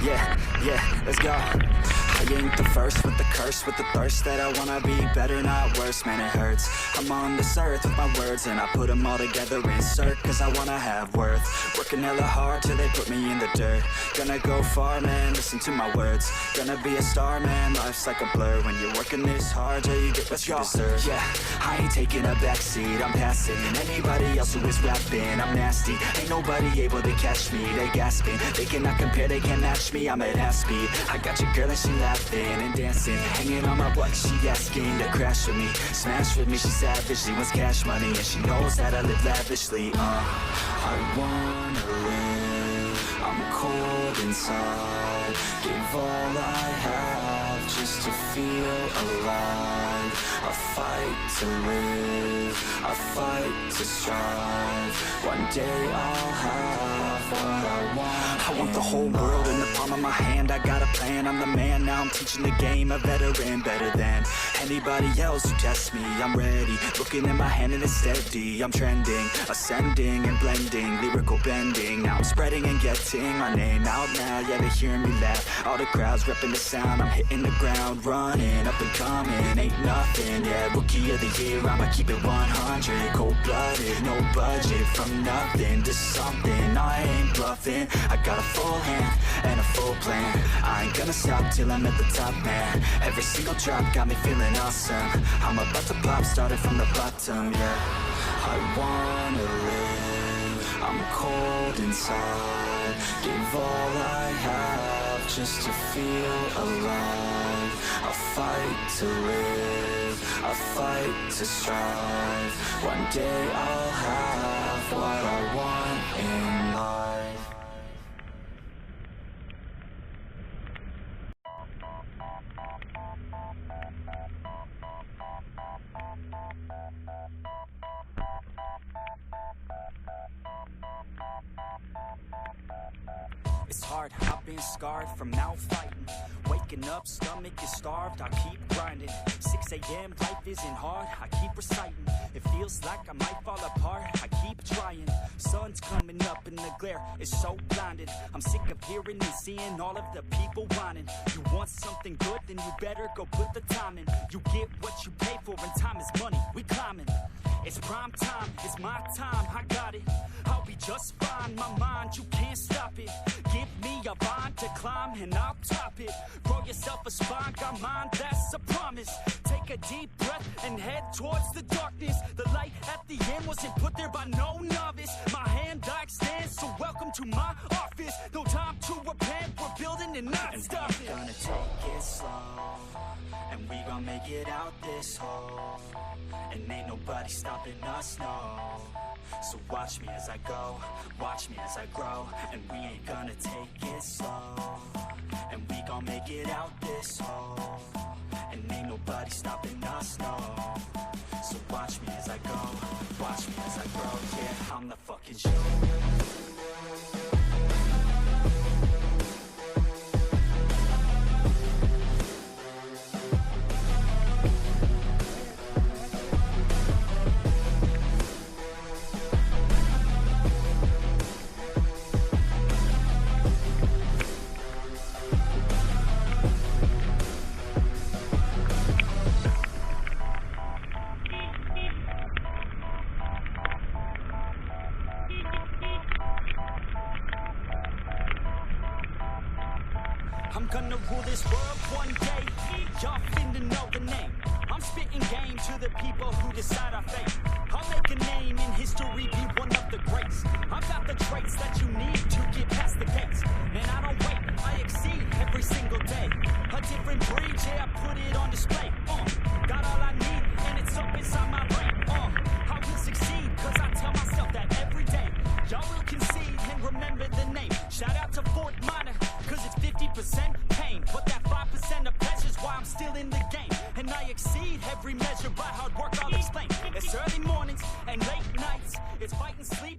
Yeah, let's go. I ain't the first with the curse, with the thirst that I wanna be better, not worse, man it hurts. I'm on this earth with my words and I put them all together, insert, cause I wanna have worth. Working hella hard till they put me in the dirt. Gonna go far, man, listen to my words. Gonna be a star, man, life's like a blur. When you're working this hard till you get what you deserve. Yeah, I ain't taking a backseat, I'm passing anybody else who is rapping. I'm nasty, ain't nobody able to catch me. They gasping, they cannot compare, they can't match me. I'm at half speed, I got your girl and she laughing and dancing, hanging on my butt, she asking to crash with me, smash with me, she savage, she wants cash money, and she knows that I live lavishly. I wanna live, I'm cold inside, give all I have just to feel alive. I fight to live, I fight to strive, one day I'll have what I want. I want the whole world in the palm of my hand, I got a plan, I'm the man, now I'm teaching the game, a veteran, better than anybody else who tests me. I'm ready, looking at my hand and it's steady. I'm trending, ascending and blending, lyrical bending. Now I'm spreading and getting my name out now. Yeah, they hearing me laugh, all the crowds repping the sound. I'm hitting the ground, running, up and coming, ain't nothing. Yeah, rookie of the year, I'ma keep it 100. Cold-blooded, no budget, from nothing to something. I ain't bluffing, I got a full hand and a full plan. I ain't gonna stop till I'm at the top, man. Every single drop got me feeling awesome. I'm about to pop, started from the bottom, yeah. I wanna live, I'm cold inside, give all I have just to feel alive. I fight to live, I fight to strive, one day I'll have what I want in life. It's hard, I've been scarred from out fighting. Waking up, stomach is starved, I keep grinding. 6 a.m., life isn't hard, I keep reciting. It feels like I might fall apart, I keep trying. Sun's coming up and the glare is so blinded. I'm sick of hearing and seeing all of the people whining. You want something good, then you better go put the time in. You get what you pay for and time is money, we climbing. It's prime time, it's my time, I got it. I'll be just fine, my mind, you can't stop it. Give me a vine to climb and I'll top it. Grow yourself a spine, got mine, that's a promise. Take a deep breath and head towards the darkness. The light at the end wasn't put there by no novice. My hand I extend, so welcome to my office. No time to repent, we're building and not stopping. We're gonna take it slow, and we gon' make it out this hole. And ain't nobody stopping us, no. So watch me as I go, watch me as I grow. And we ain't gonna take it slow, and we gon' make it out this hole. And ain't nobody stopping us, no. So watch me as I go, watch me as I grow. Yeah, I'm the fucking show. I'm gonna rule this world one day. Y'all finna know the name. I'm spitting game to the people who decide our fate. I'll make a name in history, be one of the greats. I've got the traits that you need to get past the gates. And I don't wait, I exceed every single day. A different breed, yeah, I put it on display. Got all I need, and it's up inside my brain. I will succeed, cause I tell myself that every day. Y'all will concede and remember the name. Shout out to Fort Minor, cause it's 50% pain. But that 5% of pleasure's why I'm still in the game. And I exceed every measure by hard work, I'll explain. It's early mornings and late nights. It's fighting sleep.